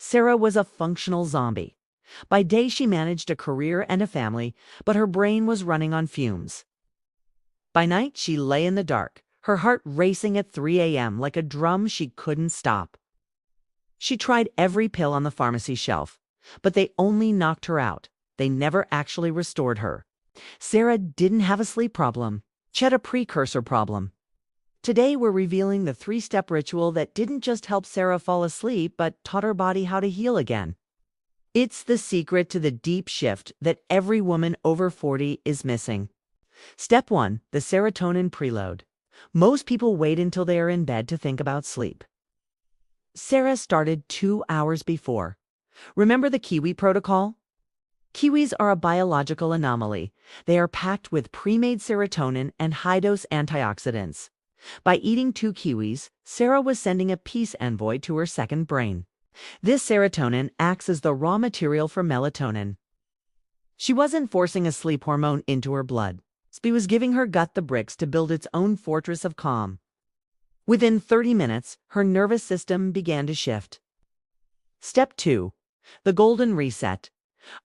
Sarah was a functional zombie. By day, she managed a career and a family, but her brain was running on fumes. By night, she lay in the dark, her heart racing at 3 a.m. like a drum she couldn't stop. She tried every pill on the pharmacy shelf, but they only knocked her out. They never actually restored her. Sarah didn't have a sleep problem. She had a precursor problem. Today, we're revealing the 3-step ritual that didn't just help Sarah fall asleep, but taught her body how to heal again. It's the secret to the deep shift that every woman over 40 is missing. Step 1, the serotonin preload. Most people wait until they are in bed to think about sleep. Sarah started 2 hours before. Remember the kiwi protocol? Kiwis are a biological anomaly. They are packed with pre-made serotonin and high-dose antioxidants. By eating 2 kiwis, Sarah was sending a peace envoy to her second brain. This serotonin acts as the raw material for melatonin. She wasn't forcing a sleep hormone into her blood. She was giving her gut the bricks to build its own fortress of calm. Within 30 minutes, her nervous system began to shift. Step 2. The golden reset.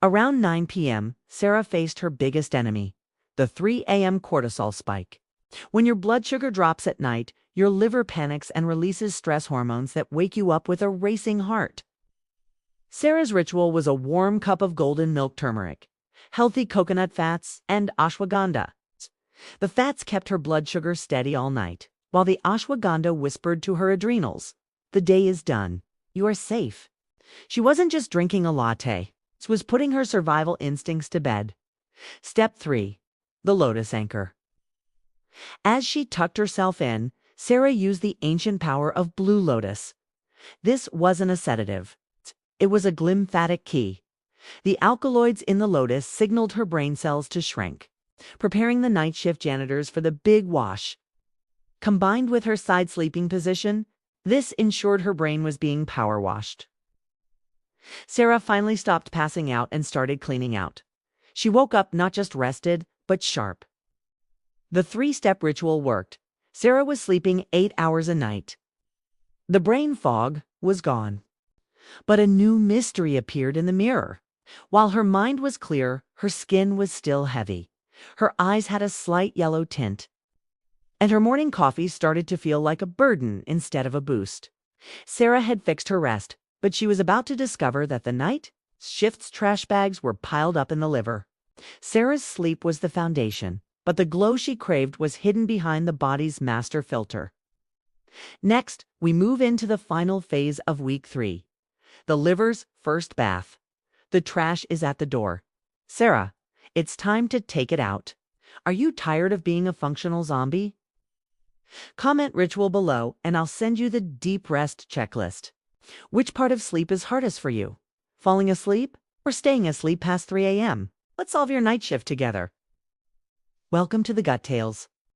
Around 9 p.m., Sarah faced her biggest enemy, the 3 a.m. cortisol spike. When your blood sugar drops at night, your liver panics and releases stress hormones that wake you up with a racing heart. Sarah's ritual was a warm cup of golden milk turmeric, healthy coconut fats, and ashwagandha. The fats kept her blood sugar steady all night, while the ashwagandha whispered to her adrenals, "The day is done. You are safe." She wasn't just drinking a latte. She was putting her survival instincts to bed. Step 3. The Lotus Anchor. As she tucked herself in, Sarah used the ancient power of blue lotus. This wasn't a sedative. It was a glymphatic key. The alkaloids in the lotus signaled her brain cells to shrink, preparing the night shift janitors for the big wash. Combined with her side sleeping position, this ensured her brain was being power washed. Sarah finally stopped passing out and started cleaning out. She woke up not just rested, but sharp. The 3-step ritual worked. Sarah was sleeping 8 hours a night. The brain fog was gone. But a new mystery appeared in the mirror. While her mind was clear, her skin was still heavy. Her eyes had a slight yellow tint. And her morning coffee started to feel like a burden instead of a boost. Sarah had fixed her rest, but she was about to discover that the night shift's trash bags were piled up in the liver. Sarah's sleep was the foundation, but the glow she craved was hidden behind the body's master filter. Next, we move into the final phase of week 3, the liver's first bath. The trash is at the door. Sarah, it's time to take it out. Are you tired of being a functional zombie? Comment ritual below and I'll send you the deep rest checklist. Which part of sleep is hardest for you? Falling asleep or staying asleep past 3 a.m.? Let's solve your night shift together. Welcome to the Gut Tales.